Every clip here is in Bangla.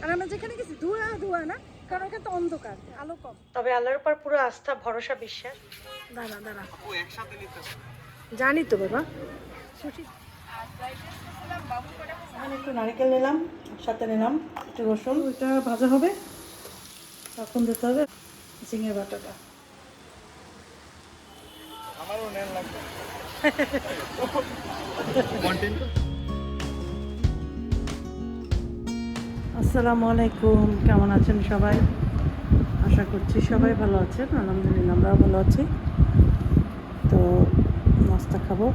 আর আমরা যেখানে গেছি ধোঁয়া ধোঁয়া না, কারণ এখানে তো অন্ধকার, আলো কম। তবে আল্লাহর উপর পুরো আস্থা ভরসা বিশ্বাস। দাঁড়া দাঁড়া আপু একসাথে নিতে হবে। জানি তো বাবা। এখানে একটু নারকেল নিলাম, সাথে নিলাম একটু রসুন, ওইটা ভাজা হবে, তখন দিতে হবে ঝিঙে বাটাটা। আমারও নেন লাগবে কন্টেন্ট। আসসালামু আলাইকুম, কেমন আছেন সবাই? আশা করছি সবাই ভালো আছেন, আলহামদুলিল্লাহ আমরাও ভালো আছি। তো নাস্তা খাবো,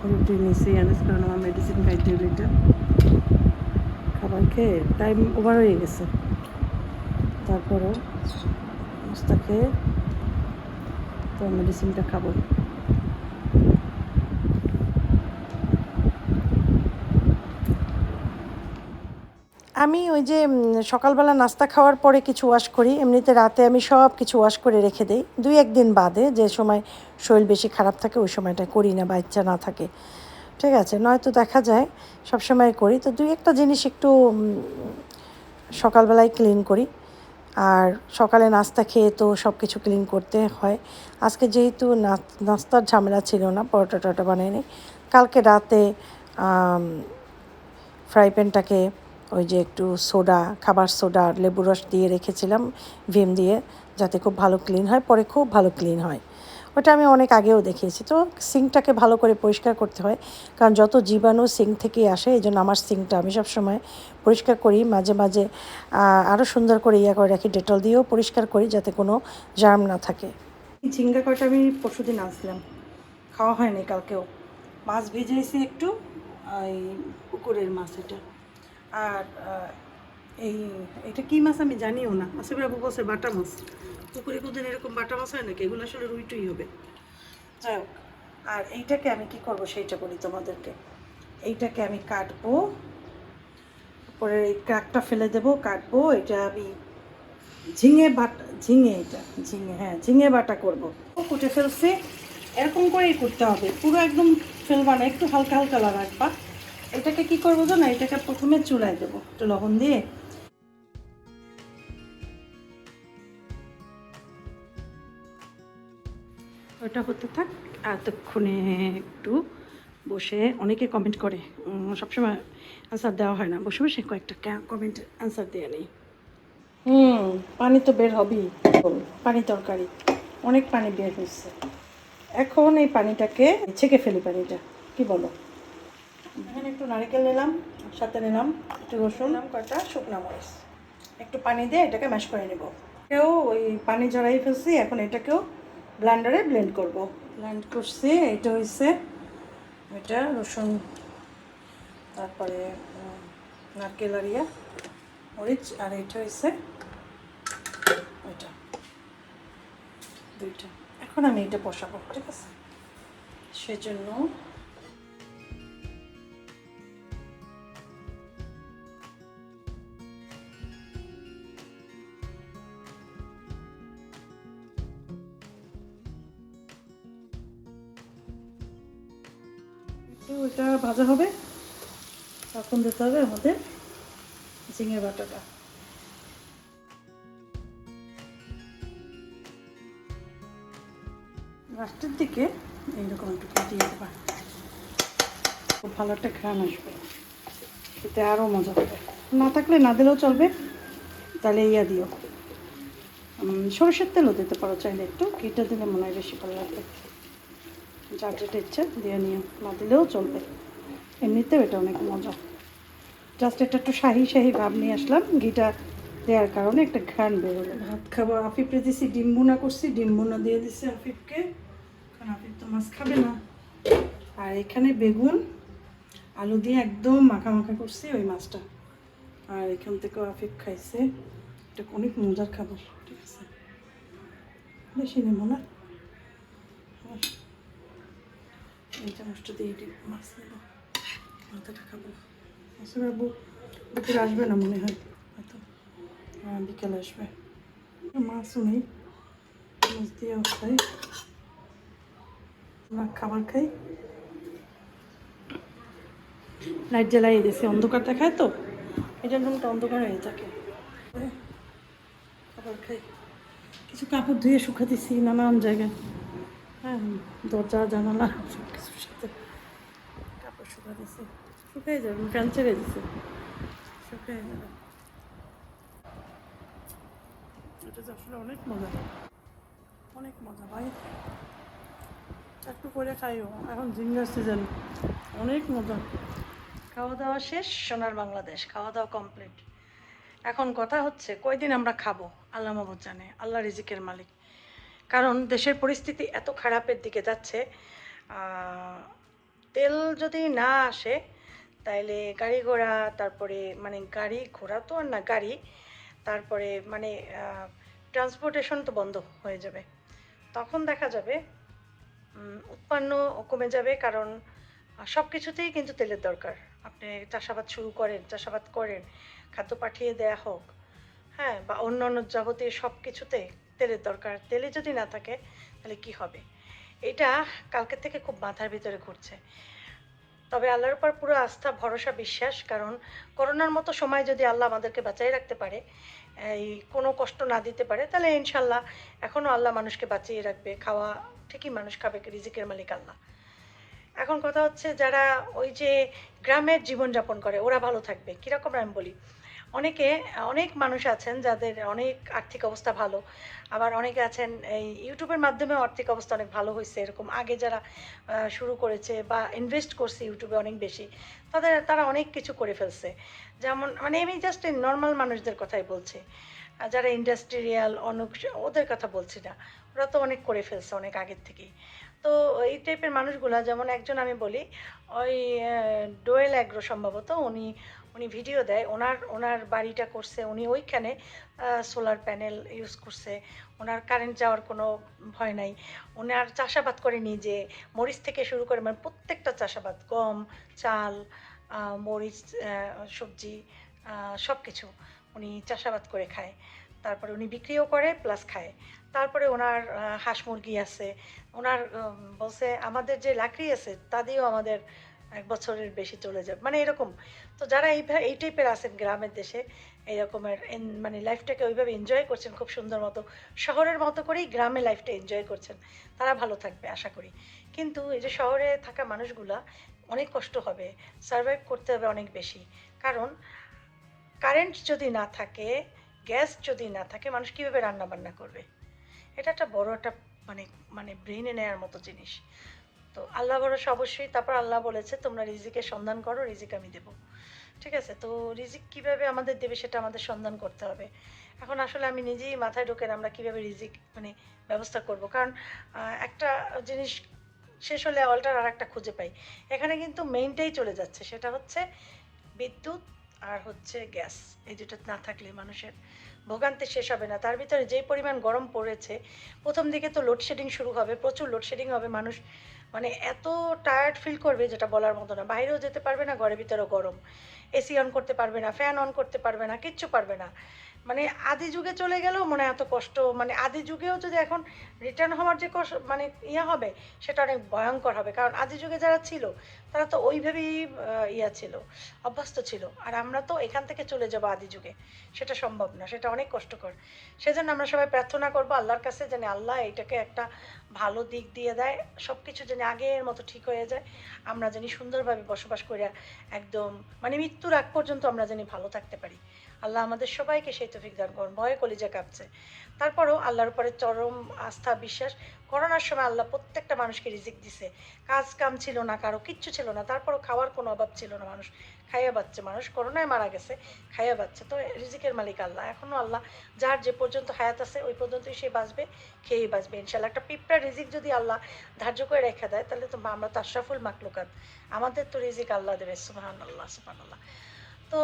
রুটি নিয়েছি আনিস, কারণ আমার মেডিসিন খাইতে এটা খাবার খেয়ে টাইম ওভার হয়ে গেছে। তারপরেও নাস্তা খেয়ে তো মেডিসিনটা খাবো। আমি ওই যে সকালবেলা নাস্তা খাওয়ার পরে কিছু ওয়াশ করি, এমনিতে রাতে আমি সব কিছু ওয়াশ করে রেখে দিই, 2-1 দিন বাদে, যে সময় শরীর বেশি খারাপ থাকে ওই সময়টা করি না বা ইচ্ছা না থাকে, ঠিক আছে? নয়তো দেখা যায় সব সময় করি, তো 2-1টা জিনিস একটু সকালবেলায় ক্লিন করি। আর সকালে নাস্তা খেয়ে তো সব কিছু ক্লিন করতে হয়। আজকে যেহেতু নাস্তার ঝামেলা ছিল না, পরোটা টরোটা বানাইনি, কালকে রাতে ফ্রাই প্যানটাকে ওই যে একটু সোডা, খাবার সোডা আর লেবু রস দিয়ে রেখেছিলাম ভিম দিয়ে, যাতে খুব ভালো ক্লিন হয়, পরে খুব ভালো ক্লিন হয়। ওটা আমি অনেক আগেও দেখিয়েছি। তো সিঙ্কটাকে ভালো করে পরিষ্কার করতে হয়, কারণ যত জীবাণু সিঙ্ক থেকেই আসে, এই জন্য আমার সিঙ্কটা আমি সবসময় পরিষ্কার করি, মাঝে মাঝে আরও সুন্দর করে করে রাখি, ডেটল দিয়েও পরিষ্কার করি যাতে কোনো জার্ম না থাকে। ঝিঙ্গা কয়টা আমি পরশুদিন আনছিলাম, খাওয়া হয়নি কালকেও। মাছ ভেজেছি একটু, এই পুকুরের মাছ এটা। আর এটা কী মাছ আমি জানিও না, আসলে বাবু বলছে বাটা মাছ। পুকুরে কোনদিন এরকম বাটা মাছ হয় নাকি? এগুলো আসলে রুইটুই হবে। যাই হোক, আর এইটাকে আমি কি করব সেইটা বলি তোমাদেরকে। এইটাকে আমি কাটবো, পরে এই ক্রাকটা ফেলে দেবো, কাটবো। এটা আমি ঝিঙে বাটা করবো। কুটে ফেলছি, এরকম করেই করতে হবে, পুরো একদম ফেলবা না, একটু হালকা হালকা রাখবা। এটাকে কি করবো জানো, এটাকে প্রথমে চুলায় দেবো একটু লবণ দিয়ে। ওটা হতে থাক, এতক্ষণে একটু বসে, অনেকে কমেন্ট করে, সবসময় অ্যান্সার দেওয়া হয় না, বসে বসে কয়েকটা কমেন্ট অ্যান্সার দিয়ে নেই। পানি তো বের হবেই, পানি তরকারি অনেক পানি বের হচ্ছে। এখন এই পানিটাকে ছেঁকে ফেলি, পানিটা কি বলো? এখানে একটু নারকেল নিলাম, সাথে নিলাম একটু রসুন, কয়টা শুকনো মরিচ, একটু পানি দিয়ে এটাকে ম্যাশ করে নেব। এও ওই পানি ঝরাই ফেলছি, এখন এটাকেও ব্লেন্ডারে ব্লেন্ড করব। ব্লেন্ড করছি, এটা হয়েছে এটা রসুন, তারপরে নারকেল আর মরিচ, আর এটা হয়েছে ওইটা, দুইটা। এখন আমি এটা বসাবো, ঠিক আছে? সেজন্য ওইটা ভাজা হবে, তখন দিতে হবে আমাদের ঝিঙে বাটাটা। লাস্টের দিকে এইরকম একটু দিয়ে দেবা, খুব ভালো একটা ঘ্রাণ আসবে, এতে আরও মজা হবে। না থাকলে না দিলেও চলবে, তাহলে দিও, সরষের তেলও দিতে পারো চাইলে, একটু ঘিটা দিলে মনে হয় বেশি ভালো লাগবে। যার যেটা ইচ্ছা দিয়ে নিও, না দিলেও চলবে, এমনিতেও এটা অনেক মজা। জাস্ট এটা একটু শাহি শাহি ভাব নিয়ে আসলাম, ঘিটা দেওয়ার কারণে একটা ঘ্রাণ বেরোলো। ভাত খাবো, আফিফরে দিছি ডিম ভুনা করছি, ডিম ভুনা দিয়ে দিছি আফিফকে, কারণ আফিফ তো মাছ খাবে না। আর এখানে বেগুন আলু দিয়ে একদম মাখা মাখা করছি ওই মাছটা, আর এখান থেকেও আফিফ খাইছে। এটা অনেক মজার খাবার, ঠিক আছে? বেশি নেব না, এই চামচটা দিয়ে মাছ নেব, মাথাটা খাবো। মাছের বাবু দুপুরে আসবে না মনে হয়, হয়তো বিকেলে আসবে। মাছও নেই, মাছ দিয়েও খাই, খাবার খাই। লাইট জ্বালাই দিয়েছি, অন্ধকার দেখায় তো, এটার রুমটা অন্ধকার হয়ে থাকে। খাবার খাই, কিছু কাপড় ধুয়ে শুকাতেছি নানান জায়গায়। হ্যাঁ, দরজা জানালা সব কিছুর সাথে কাপড় শুকাতেছি। শুকিয়ে যাবে, ফ্যান ছেড়ে দিছি, শুকিয়ে যাবে। এটা তো আসলে অনেক মজা, অনেক মজা ভাই। একটু করে খাইও, এখন জিঙ্গার সিজন, অনেক মজা। খাওয়া দাওয়া শেষ, সোনার বাংলাদেশ খাওয়া দাওয়া কমপ্লিট। এখন কথা হচ্ছে কয়দিন আমরা খাবো, আল্লাহ মাবুদ জানে, আল্লাহ রিজিকের মালিক। কারণ দেশের পরিস্থিতি এত খারাপের দিকে যাচ্ছে, তেল যদি না আসে তাইলে গাড়ি ঘোড়া, তারপরে মানে গাড়ি ঘোড়া তো আর না, গাড়ি, তারপরে মানে ট্রান্সপোর্টেশন তো বন্ধ হয়ে যাবে। তখন দেখা যাবে উৎপন্ন কমে যাবে, কারণ সব কিছুতেই কিন্তু তেলের দরকার। আপনি চাষাবাদ শুরু করেন, চাষাবাদ করেন, খাদ্য পাঠিয়ে দেয়া হোক, হ্যাঁ, বা অন্য অন্য যাবতীয় সব কিছুতে তেলের দরকার। তেলে যদি না থাকে তাহলে কি হবে? এটা কালকে থেকে খুব মাথার ভিতরে ঘুরছে। তবে আল্লাহর উপর পুরো আস্থা, ভরসা, বিশ্বাস। কারণ করোনার মতো সময় যদি আল্লাহ আমাদেরকে বাঁচাই রাখতে পারে, এই কোনো কষ্ট না দিতে পারে, তাহলে ইনশাল্লাহ এখনও আল্লাহ মানুষকে বাঁচিয়ে রাখবে। খাওয়া ঠিকই মানুষ খাবে, রিজিকের মালিক আল্লাহ। এখন কথা হচ্ছে যারা ওই যে গ্রামের জীবনযাপন করে ওরা ভালো থাকবে কীরকম আমি বলি। অনেক মানুষ আছেন যাদের অনেক আর্থিক অবস্থা ভালো, আবার অনেকে আছেন এই ইউটিউবের মাধ্যমে আর্থিক অবস্থা অনেক ভালো হয়েছে, এরকম আগে যারা শুরু করেছে বা ইনভেস্ট করছে ইউটিউবে অনেক বেশি, তারা অনেক কিছু করে ফেলছে। যেমন মানে আমি জাস্ট নর্মাল মানুষদের কথাই বলছি, যারা ইন্ডাস্ট্রিয়াল অনেক, ওদের কথা বলছি না, ওরা তো অনেক করে ফেলছে অনেক আগের থেকেই। তো এই টাইপের মানুষগুলা, যেমন একজন আমি বলি, ওই ডোয়েল অ্যাগ্রো সম্ভবত, উনি ভিডিও দেয়, ওনার বাড়িটা করছে উনি ওইখানে, সোলার প্যানেল ইউজ করছে, ওনার কারেন্ট যাওয়ার কোনো ভয় নাই। ওনার চাষাবাদ করে নিজে, মরিচ থেকে শুরু করে মানে প্রত্যেকটা চাষাবাদ, গম, চাল, মরিচ, সবজি, সব কিছু উনি চাষাবাদ করে খায়। তারপরে উনি বিক্রিও করে প্লাস খায়। তারপরে ওনার হাঁস মুরগি আছে। ওনার বলছে আমাদের যে লাকড়ি আছে তা দিয়েও আমাদের 1 বছরের বেশি চলে যাবে, মানে এরকম। তো যারা এই টাইপের আছেন গ্রামের দেশে, এই রকমের মানে লাইফটাকে ওইভাবে এনজয় করছেন খুব সুন্দর মতো, শহরের মতো করেই গ্রামে লাইফটা এনজয় করছেন, তারা ভালো থাকবে আশা করি। কিন্তু এই যে শহরে থাকা মানুষগুলা অনেক কষ্ট হবে, সার্ভাইভ করতে হবে অনেক বেশি। কারণ কারেন্ট যদি না থাকে, গ্যাস যদি না থাকে, মানুষ কীভাবে রান্না বান্না করবে? এটা একটা বড় একটা মানে মানে ব্রেনে নেওয়ার মতো জিনিস। তো আল্লাহ ভরসা অবশ্যই। তারপর আল্লাহ বলেছে তোমরা রিজিকের সন্ধান করো, রিজিক আমি দেবো। ঠিক আছে, তো রিজিক কীভাবে আমাদের দেবে সেটা আমাদের সন্ধান করতে হবে। এখন আসলে আমি নিজেই মাথায় ঢোকেন আমরা কীভাবে রিজিক মানে ব্যবস্থা করব। কারণ একটা জিনিস শেষ হলে অল্টার আর একটা খুঁজে পাই। এখানে কিন্তু মেইনটাই চলে যাচ্ছে, সেটা হচ্ছে বিদ্যুৎ আর হচ্ছে গ্যাস। এই দুটো না থাকলে মানুষের ভোগান্তি শেষ হবে না। তার ভিতরে যেই পরিমাণ গরম পড়েছে, প্রথম দিকে তো লোডশেডিং শুরু হবে, প্রচুর লোডশেডিং হবে, মানুষ মানে এত টায়ার্ড ফিল করবে যেটা বলার মতো না। বাইরেও যেতে পারবে না, ঘরের ভিতরেও গরম, এসি অন করতে পারবে না, ফ্যান অন করতে পারবে না, কিচ্ছু পারবে না। মানে আদি যুগে চলে গেলেও মনে এত কষ্ট, মানে আদি যুগেও যদি এখন রিটার্ন হওয়ার যে মানে হবে, সেটা অনেক ভয়ঙ্কর হবে। কারণ আদি যুগে যারা ছিল তারা তো ওইভাবেই ছিল, অভ্যস্ত ছিল। আর আমরা তো এখান থেকে চলে যাবো আদি যুগে, সেটা সম্ভব না, সেটা অনেক কষ্টকর। সেজন্য আমরা সবাই প্রার্থনা করবো আল্লাহর কাছে যেন আল্লাহ এটাকে একটা ভালো দিক দিয়ে দেয়, সব কিছু যেন আগের মতো ঠিক হয়ে যায়, আমরা যেন সুন্দরভাবে বসবাস করে একদম মানে মৃত্যুর আগ পর্যন্ত আমরা যেন ভালো থাকতে পারি। আল্লাহ আমাদের সবাইকে সেই তৌফিক দান করুন। ভয়ে কলিজা কাঁপছে, তারপরেও আল্লাহর উপরে চরম আস্থা বিশ্বাস। করোনার সময় আল্লাহ প্রত্যেকটা মানুষকে রিজিক দিছে, কাজ কাম ছিল না, কারো কিচ্ছু ছিল না, তারপরও খাওয়ার কোনো অভাব ছিল না, মানুষ খাইয়া বাচ্ছে, মানুষ করোনায় মারা গেছে খাইয়া বাচ্ছে। তো রিজিকের মালিক আল্লাহ, এখনও আল্লাহ যার যে পর্যন্ত হায়াত আছে ওই পর্যন্তই সে বাঁচবে, খেয়েই বাঁচবে ইনশাল্লাহ। একটা পিঁপড়া রিজিক যদি আল্লাহ ধার্য করে রেখে দেয় তাহলে তো আমরা তো আশরাফুল মাকলুকাত, আমাদের তো রিজিক আল্লাহ দেবে। সুবহানাল্লাহ, সুবহানাল্লাহ। তো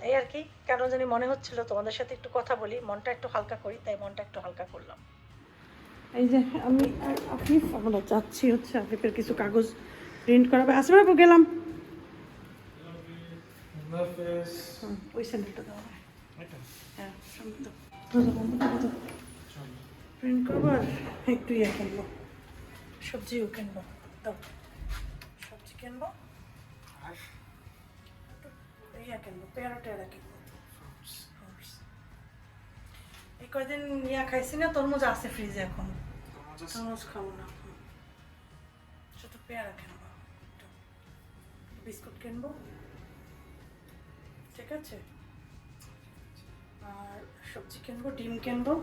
এই আর কি, কেন জানি মনে হচ্ছিল তোমাদের সাথে একটু কথা বলি, মনটা একটু হালকা করি, তাই মনটা একটু হালকা করলাম। এই যে আমি আর আফিফ আমরা যাচ্ছি হচ্ছে আফিফের কিছু কাগজ প্রিন্ট করাবে। আসবে বাবু, গেলাম। ওই স্যান্ডেলটা দেওয়া হয়, হ্যাঁ প্রিন্ট করবো আর একটু ইয়ে কিনবো, সবজিও কিনবো। দাও, সবজি কিনবো আর ইয়া কিনবো, পেয়ারা টেয়ারা কিনবো। এই কয়দিন ইয়া খাইছি না, তরমুজ আছে ফ্রিজে এখন, তরমুজ খাবো না। শুধু পেয়ারা কিনবো, একটু বিস্কুট কিনবো, ঠিক আছে? আর সবজি কিনবো, ডিম কিনবো।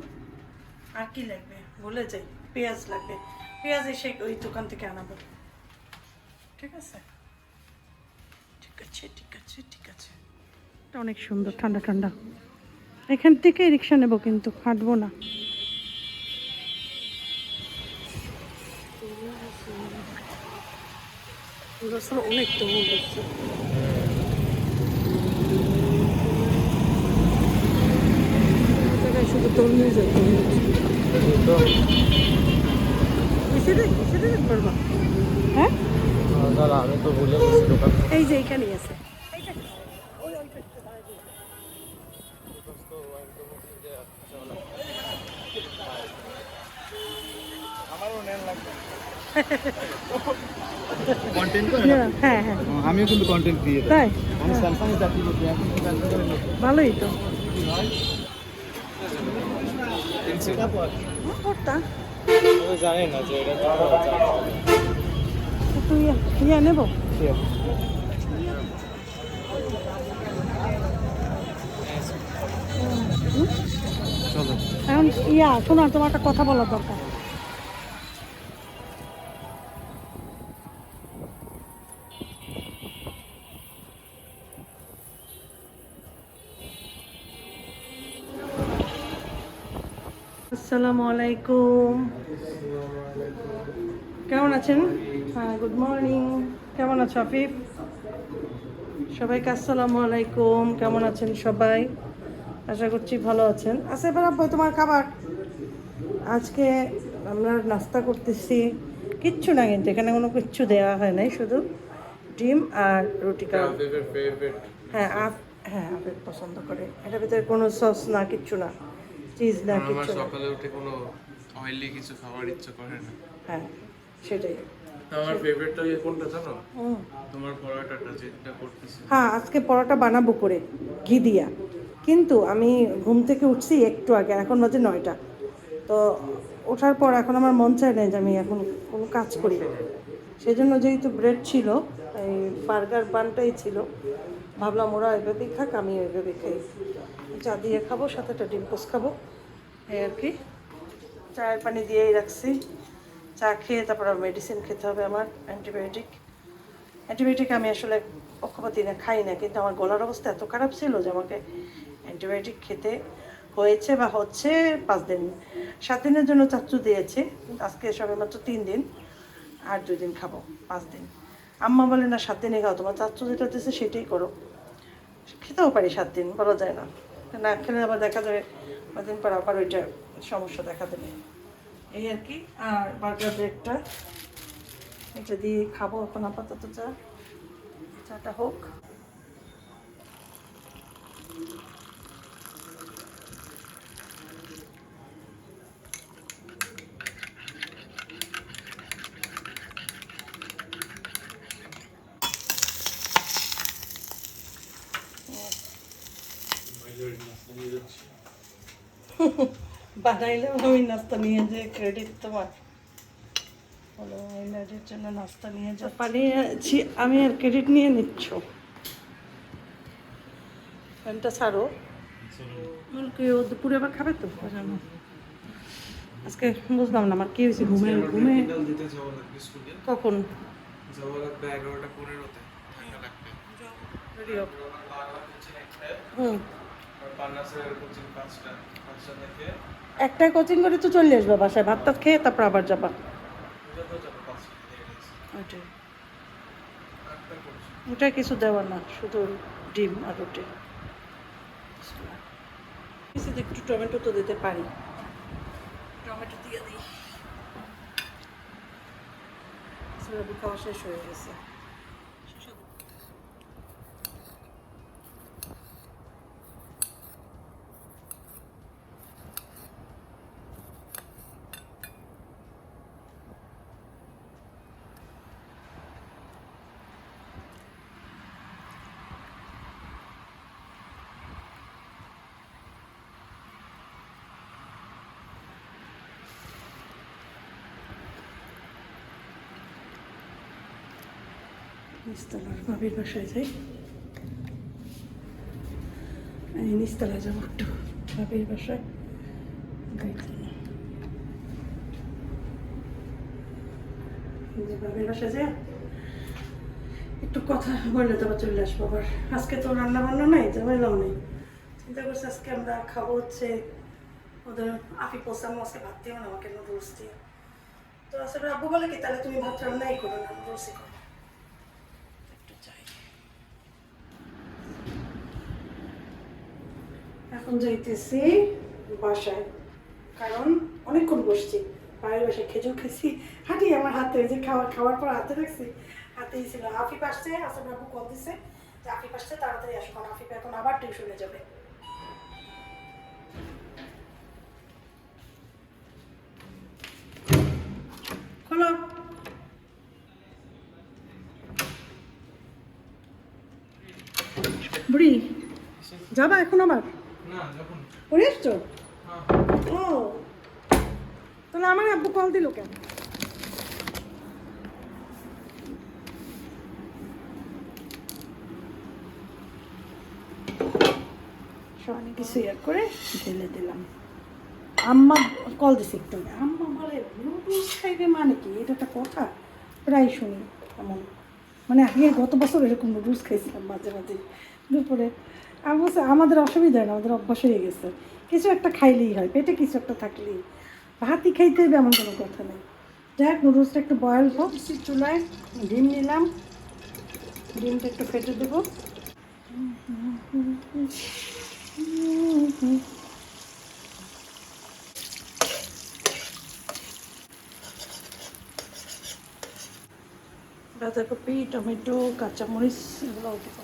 আর কি লাগবে বলে যাই, পেঁয়াজ লাগবে, পেঁয়াজ এসে ওই দোকান থেকে আনাবো, ঠিক আছে? ঠিক আছে, ঠিক আছে, ঠিক আছে। এটা অনেক সুন্দর, ঠান্ডা ঠান্ডা। এখান থেকে রিক্সা নেবো, কিন্তু হাঁটবো না। অনেক তরমুজ হচ্ছে। শুধু তরমুজ আর তরমুজ করবা। হ্যাঁ, আমি তো ভুলে গেছি দোকান। এই যে এইখানেই আছে। আমারও নেন লাগবে। কন্টেন্ট করে হ্যাঁ হ্যাঁ, আমিও কিন্তু কন্টেন্ট ক্রিয়েটর। তাই আমি স্যামসাং এর চাকরি করছি, এখন তো Samsung এর ভালোই তো। সেটা পর করতা ও জানে না যে এটা তুই ইয়া নেবো। চলো এখন ইয়া শোনো, তোমার একটা কথা বলার দরকার। আসসালামু আলাইকুম, কেমন আছেন? হ্যাঁ, গুড মর্নিং। কেমন আছো আফিফ? সবাইকে আসসালামু আলাইকুম। কেমন আছেন সবাই? আশা করছি ভালো আছেন। আচ্ছা, এবার আব্বু তোমার খাবার। আজকে আমরা নাস্তা করতেছি, কিচ্ছু না কিন্তু এখানে কোনো কিচ্ছু দেওয়া হয় নাই, শুধু ডিম আর রুটি খাওয়া। হ্যাঁ হ্যাঁ, আফিফ পছন্দ করে। এটার ভিতরে কোনো সস না, কিচ্ছু না, চিজ না, আমার কিচ্ছু না। সকালে উঠে কোনো অয়েলি কিছু খাওয়ার ইচ্ছা করে না। হ্যাঁ, সেটাই। আমার ফেভারিটটা কোনটা জানো? হুম। তোমার পরোটাটা যেটা করতেছি। হ্যাঁ, আজকে পরোটা বানাবো করে ঘি দিয়া, কিন্তু আমি ঘুম থেকে উঠছি একটু আগে, এখন বাজে 9টা। তো ওঠার পর এখন আমার মন চায় না যে আমি এখন কোনো কাজ করি। সেই জন্য যেহেতু ব্রেড ছিল, এই বার্গার বানটাই ছিল, ভাবলাম ওরা এভাবেই খাক, আমি ওইভাবেই খাই। চা দিয়ে খাবো, সাথে একটা ডিম পোস্ট খাবো, এই আর কি। চায়ের পানি দিয়েই রাখছি, চা খেয়ে তারপর মেডিসিন খেতে হবে আমার, অ্যান্টিবায়োটিক আমি আসলে পক্ষপাত দিনে খাই না, কিন্তু আমার গলার অবস্থা এত খারাপ ছিল যে আমাকে অ্যান্টিবায়োটিক খেতে হয়েছে বা হচ্ছে 5 দিন। 7 দিনের জন্য চাচ্চু দিয়েছে, আজকে সবে মাত্র 3 দিন, আর 2 দিন খাবো, 5 দিন। আম্মা বলে না 7 দিনে খাও, তোমার চাচ্চু যেটা দিয়েছে সেটাই করো। খেতেও পারি 7 দিন, বলা যায় না, না খেলে আবার দেখা যাবে কদিন পর আবার ওইটা সমস্যা দেখা দেবে, এই আর কি। আর বার্গার ব্রেডটা এটা দিয়ে খাবো এখন আপাতত। চাটা হোক। বানাইলেও আমি নাস্তা নিয়ে যে ক্রেডিট তোমার, বলো মহিলাদের জন্য নাস্তা নিয়ে যা পানিয়েছি আমি, আর ক্রেডিট নিয়ে নিচ্ছ। ফ্যানটা ছাড়ো, কি ও দুপুরে আবার খাবে তো জানো। আজকে বুঝলাম না আমার কি হয়েছে, ঘুমে দিতে যাওয়া লাগবে স্কুলে। কখন যাওয়া লাগবে 11:15-তে। ঠান্ডা লাগবে। রেডি হোক। হুম, আর পান্নাসের কোচিং 5টা থেকে একটা কোচিং করে তো চলে আসবে বাসায়, ভাত টাত খেয়ে তারপর আবার যাবা। যাবো 5টা থেকে গেছে। ওইটাই, 8টা করছি। ওটা কিছু দেওয়ার না, শুধু ডিম আর রুটি। একটু টমেটো তো দিতে পারি, টমেটো দিয়ে দিই। রবি খাওয়া শেষ হয়ে গেছে। নিচতলার ভাবির বাসায় যাই, এই নিচতলায় যাবো একটু ভাবির বাসায়। ভাবির বাসায় যাই একটু কথা বললে তারপর চলে আসবো আবার। আজকে তো রান্না বান্না নাই, ঝামেলাও নেই। চিন্তা করছি আজকে আমরা খাবো হচ্ছে ওদের আফি পোসাম, আজকে ভাত দিও না আমাকে, নুডলস দিয়ে। তো আসলে আব্বু বলে কি তাহলে তুমি ভাত রান্নাই করো না, নুডলসই করো। একটু চাই, এখন যাইতেছি বাসায়, কারণ অনেকক্ষণ বসছি বাইরের বাসায়, খেজুর খেয়েছি, হাঁটি আমার হাতে, ওই যে খাওয়ার পর হাতে রাখছি, হাতেই ছিল। আফিফ আসছে, আসলে বাবু কল দিছে যে আফিফ আসছে তাড়াতাড়ি আসো, কারণ আফিফ এখন আবার টিউশনে যাবে। খোলো, বুড়ি যাবা এখন আবার? না যখন পড়ে এসছো? হ্যাঁ ও তাহলে আমার আব্বু কল দিল কেন? অনেক কিছু ইয়ে করে ঢেলে দিলাম। আম্মা কল দিছে একটু আগে। আম্মা বলে নুডলস খাইবে মানে কি? এটা একটা কথা, প্রায় শুনি এমন। মানে আগে গত বছর এরকম নুডলস খাইছিলাম মাঝে মাঝে দুপুরে। আমি বলছি আমাদের অসুবিধা হয় না, আমাদের অভ্যাস হয়ে গেছে, কিছু একটা খাইলেই হয়, পেটে কিছু একটা থাকলেই। ভাতই খাইতে হবে এমন কোনো কথা নেই। যাই হোক, নুডলসটা একটু বয়েল হোক, চুলায় ডিম নিলাম, ডিমটা একটু ফেটে দেবো। বাঁধাকপি, টমেটো, কাঁচামরিচ এগুলো দেব।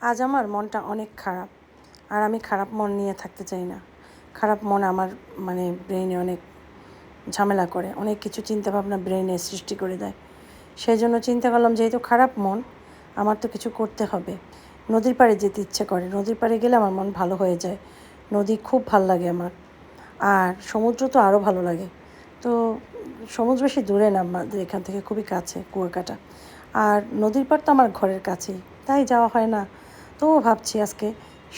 আজ আমার মনটা অনেক খারাপ, আর আমি খারাপ মন নিয়ে থাকতে চাই না। খারাপ মন আমার মানে ব্রেনে অনেক ঝামেলা করে, অনেক কিছু চিন্তাভাবনা ব্রেনে সৃষ্টি করে দেয়। সেই জন্য চিন্তা করলাম যেহেতু খারাপ মন, আমার তো কিছু করতে হবে। নদীর পাড়ে যেতে ইচ্ছে করে, নদীর পাড়ে গেলে আমার মন ভালো হয়ে যায়। নদী খুব ভালো লাগে আমার, আর সমুদ্র তো আরও ভালো লাগে। তো সমুদ্র বেশি দূরে না, আমাদের এখান থেকে খুবই কাছে, কুয়াকাটা। আর নদীর পাড় তো আমার ঘরের কাছেই, তাই যাওয়া হয় না। তো ভাবছি আজকে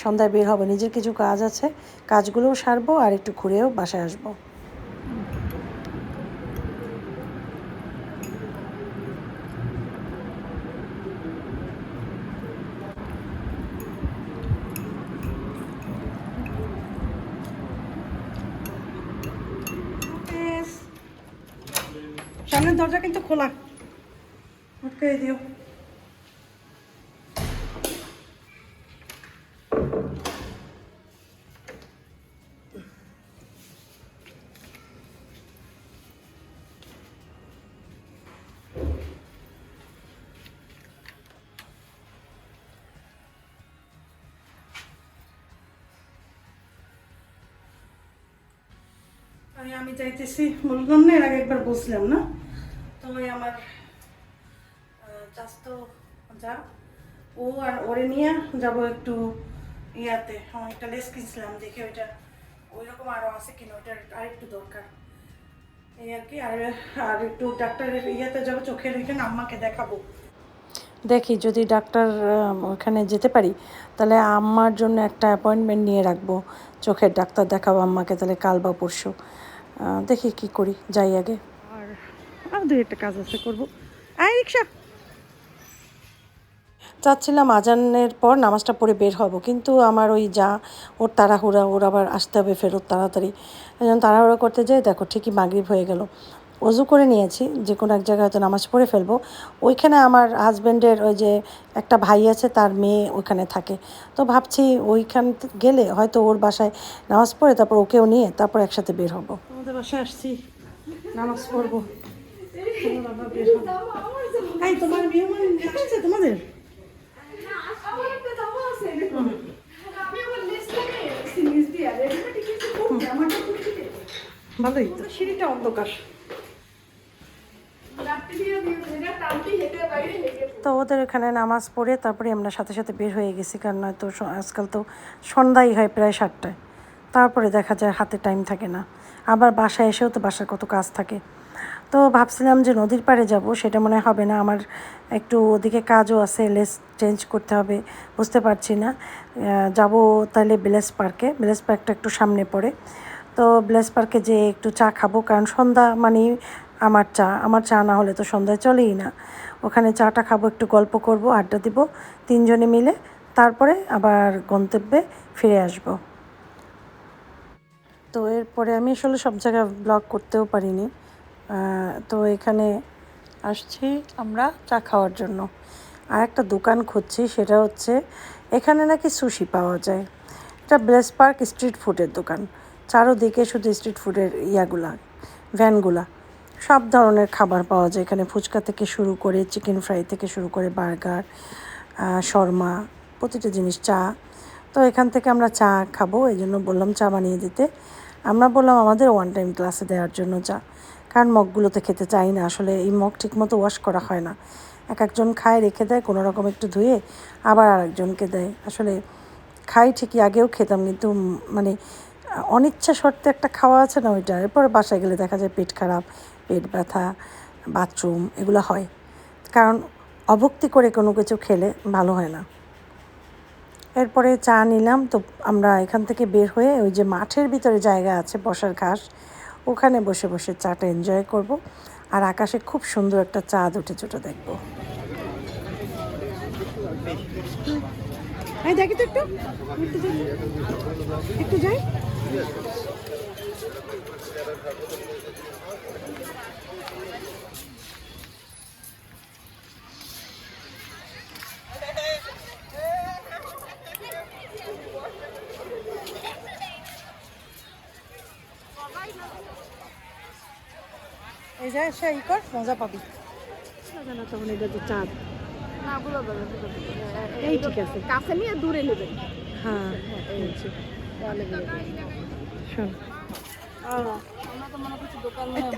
সন্ধ্যায় বের হবো, নিজের কিছু কাজ আছে, কাজগুলোও সারবো আর একটু ঘুরেও বাসায় আসবো। সামনের দরজা কিন্তু খোলা, আটকে দিও। আমি চাইতেছি, বললাম না এর আগে একবার বসলাম না, তো ওই আমার চাস্তো যা, ও আর ওরে নিয়ে যাবো একটু ইয়াতে। একটা লেস কিনছিলাম, দেখে ওইটা ওই রকম আরও আছে কিনা, ওইটার আর একটু দরকার এই আর কি। আর একটু ডাক্তারের ইয়াতে যাবো, চোখের এখানে আম্মাকে দেখাবো। দেখি যদি ডাক্তার ওখানে যেতে পারি, তাহলে আম্মার জন্য একটা অ্যাপয়েন্টমেন্ট নিয়ে রাখবো, চোখের ডাক্তার দেখাবো আম্মাকে, তাহলে কাল বা পরশু। দেখি কি করি, যাই আগে। আর দুই একটা কাজ আছে করবো। আয় রিক্সা। চাচ্ছিলাম আজানের পর নামাজটা পড়ে বের হব, কিন্তু আমার ওই ওর তাড়াহুড়া, ওর আবার আসতে হবে ফেরত তাড়াতাড়ি। এই জন্য তাড়াহুড়া করতে যাই, দেখো ঠিকই মাগরিব হয়ে গেল। অজু করে নিয়েছি, যে কোনো এক জায়গায় হয়তো নামাজ পড়ে ফেলবো। ওইখানে আমার হাজব্যান্ডের ওই যে একটা ভাই আছে, তার মেয়ে ওইখানে থাকে। তো ভাবছি ওইখান গেলে হয়তো ওর বাসায় নামাজ পড়ে তারপর ওকেও নিয়ে তারপর একসাথে বের হবো। আমাদের বাসায় আসছি, নামাজ পড়বো, বের হবো। এই তোমার মেহমান আসছে তোমাদের? ভালোই তো, সিঁড়িটা অন্ধকার। তো ওদের এখানে নামাজ পড়ে তারপরে আমরা সাথে সাথে বের হয়ে গেছি, কারণ নয়তো আজকাল তো সন্ধ্যাই হয় প্রায় 7টায়, তারপরে দেখা যায় হাতে টাইম থাকে না। আবার বাসায় এসেও তো বাসার কত কাজ থাকে। তো ভাবছিলাম যে নদীর পাড়ে যাব, সেটা মনে হবে না, আমার একটু ওদিকে কাজও আছে, লেস চেঞ্জ করতে হবে, বুঝতে পারছি না। যাব তাহলে ব্লেস পার্কে, ব্লেস পার্কটা একটু সামনে পড়ে। তো ব্লেস পার্কে যেয়ে একটু চা খাবো, কারণ সন্ধ্যা মানেই আমার চা না হলে তো সন্ধ্যায় চলেই না। ওখানে চাটা খাবো, একটু গল্প করব, আড্ডা দিব তিনজনে মিলে, তারপরে আবার গন্তব্যে ফিরে আসব। তো এরপরে আমি আসলে সব জায়গায় ব্লগ করতেও পারিনি। তো এখানে আসছি আমরা চা খাওয়ার জন্য। আর একটা দোকান খুঁজছি, সেটা হচ্ছে এখানে নাকি সুশি পাওয়া যায়। এটা ব্লেস পার্ক স্ট্রিট ফুডের দোকান, চারোদিকে শুধু স্ট্রিট ফুডের ভ্যানগুলা, সব ধরনের খাবার পাওয়া যায় এখানে, ফুচকা থেকে শুরু করে চিকেন ফ্রাই থেকে শুরু করে বার্গার, শর্মা, প্রতিটা জিনিস, চা। তো এখান থেকে আমরা চা খাবো, এই জন্য বললাম চা বানিয়ে দিতে। আমরা বললাম আমাদের ওয়ান টাইম গ্লাসে দেওয়ার জন্য চা, কারণ মগগুলোতে খেতে চাই না, আসলে এই মগ ঠিকমতো ওয়াশ করা হয় না। একজন খায়, রেখে দেয় কোনো রকম একটু ধুয়ে, আবার আরেকজনকে দেয়। আসলে খাই ঠিকই, আগেও খেতাম, কিন্তু মানে অনিচ্ছা সত্ত্বে একটা খাওয়া আছে না ওইটা, এরপরে বাসায় গেলে দেখা যায় পেট খারাপ, পেট ব্যথা, বাথরুম এগুলো হয়, কারণ অভক্তি করে কোনো কিছু খেলে ভালো হয় না। এরপরে চা নিলাম। তো আমরা এখান থেকে বের হয়ে ওই যে মাঠের ভিতরে জায়গা আছে বসার ঘাস, ওখানে বসে বসে চাটা এনজয় করব, আর আকাশে খুব সুন্দর একটা চাঁদ উঠে ছোটো দেখবো। দেখি তো একটু যাই। এই যে সেই কর, মজা পাবি না, তখন এটা তো চাঁদ। এই ঠিক আছে, কাছে নিয়ে দূরে নেবেন। হ্যাঁ শোন,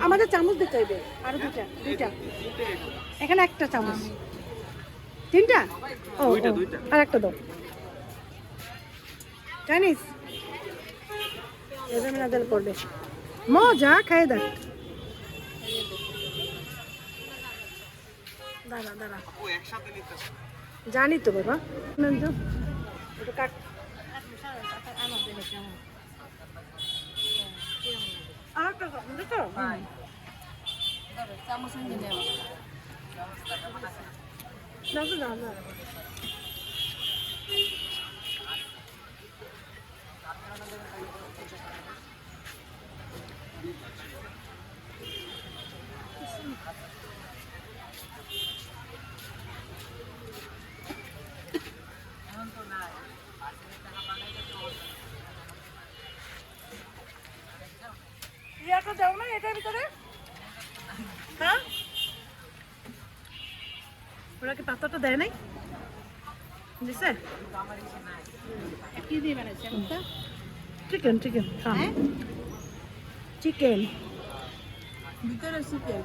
আমাদের চামচ দিতে হইবে আরো দুইটা, এখানে একটা চামচ, তিনটা, ও আর একটা দাও, জানিস এভাবে না দিলে পড়বে। মজা, খাই দেখ। দাঁড়া জানি তো বাবা, ইয়াটা দাও না এটার ভিতরে। হ্যাঁ ওরা কি পাতাটা দেয় নাই, দিছে? কি দিয়ে বানাইছেন? চিকেন চিকেন চিকেন ভিতরে চিকেন।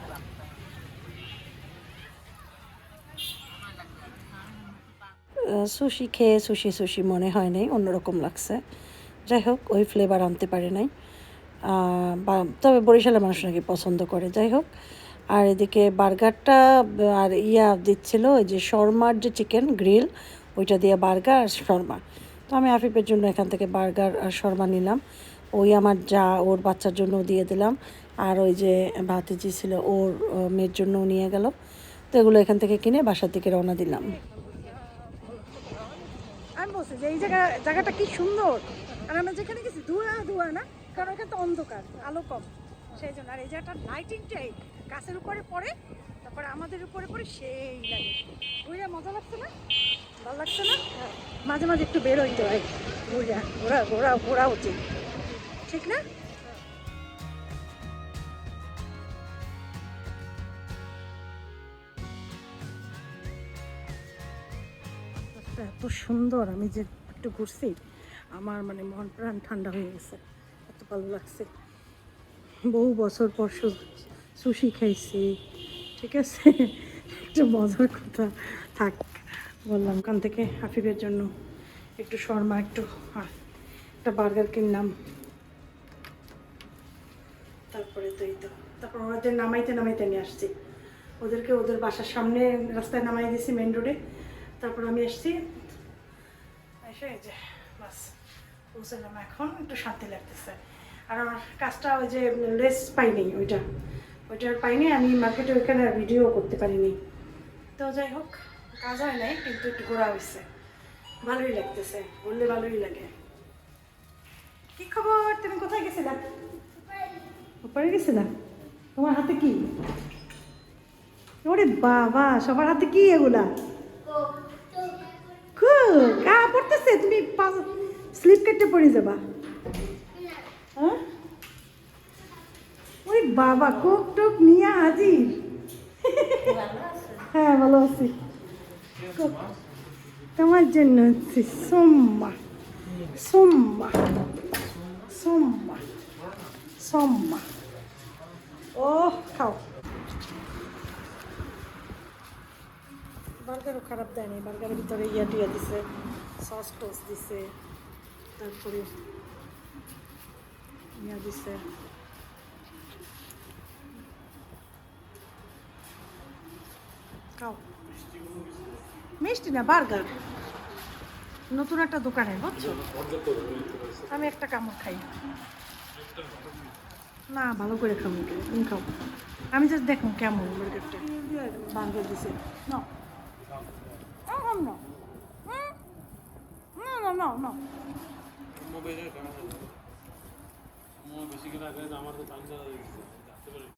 সুশি খেয়ে সুশি মনে হয় নাই, অন্যরকম লাগছে। যাই হোক, ওই ফ্লেভার আনতে পারে নাই, তবে বরিশালের মানুষ নাকি পছন্দ করে। যাই হোক, আর এদিকে বার্গারটা আর দিচ্ছিল ওই যে শর্মার যে চিকেন গ্রিল, ওইটা দিয়ে বার্গার আর শর্মা। তো আমি আফিফের জন্য এখান থেকে বার্গার আর শর্মা নিলাম, ওই আমার ওর বাচ্চার জন্য দিয়ে দিলাম, আর ওই যে ভাতিজি ছিল ওর মেয়ের জন্যও নিয়ে গেল। তো এগুলো এখান থেকে কিনে বাসার দিকে রওনা দিলাম। আমি বলছি যে এই জায়গাটা কি সুন্দর, আর আমরা যেখানে গেছি ধোয়া না, কারণ এখানে তো অন্ধকার, আলো কম, সেই জন্য। আর এই জায়গাটা লাইটিংটাই গাছের উপরে পড়ে, তারপরে আমাদের উপরে পড়ে, সেই লাগে, ঘুরে মজা লাগছে না, ভালো লাগছে না? মাঝে মাঝে একটু বের হইতে হয়, ঘোরা উচিত, ঠিক না? এত সুন্দর, আমি যে একটু ঘুরছি, আমার মানে মন প্রাণ ঠান্ডা হয়ে গেছে, এত ভালো লাগছে। বহু বছর পর সুশি খাইছি, ঠিক আছে, একটু মজার কথা থাক বললাম। ওখান থেকে হাফিফের জন্য একটু শর্মা, একটা বার্গার কিনলাম। তারপরে তো এই তো তারপর ওদের নামাইতে নামাইতে নিয়ে আসছি, ওদেরকে ওদের বাসার সামনে রাস্তায় নামাই দিয়েছি মেন রোডে। তারপর আমি আসছি, এসে এই যে বাস পৌঁছলাম। এখন একটু শান্তি লাগতেছে। আর আমার কাজটা ওই যে লেস পাইনি, ওইটার পাইনি। আমি মার্কেটে ওইখানে ভিডিও করতে পারিনি। তো যাই হোক, কাজ হয় নাই, কিন্তু একটু ঘোরা হয়েছে, ভালোই লাগতেছে, বললে ভালোই লাগে। কি খবর, তুমি কোথায় গেছিলা? উপরে গেছিলা? তোমার হাতে কি? ওরে বাবা, সবার হাতে কি এগুলা? কা পড়তেছে, তুমি স্লিপ কেটে পড়ে যাবা। হ্যাঁ, ওরে বাবা, কোক টোক নিয়ে হাজির। হ্যাঁ, ভালো আছি। তোমার জন্য হচ্ছে সোম্মা সোম্মা সোম্মা সোম্মা। ও খাও। বার্গারও খারাপ দেয়নি, বার্গারের ভিতরে টিয়া দিছে, সস টস দিছে, তারপরে দিছে। খাও। মিষ্টি না, বার্গার, নতুন একটা দোকানে, বুঝছো? আমি একটা কামড় খাই না, ভালো করে খাবো, তুমি খাও। আমি জাস্ট দেখো কেমন বার্গারটা। বার্গার দিছে না, বেশি করে আগে আমার তো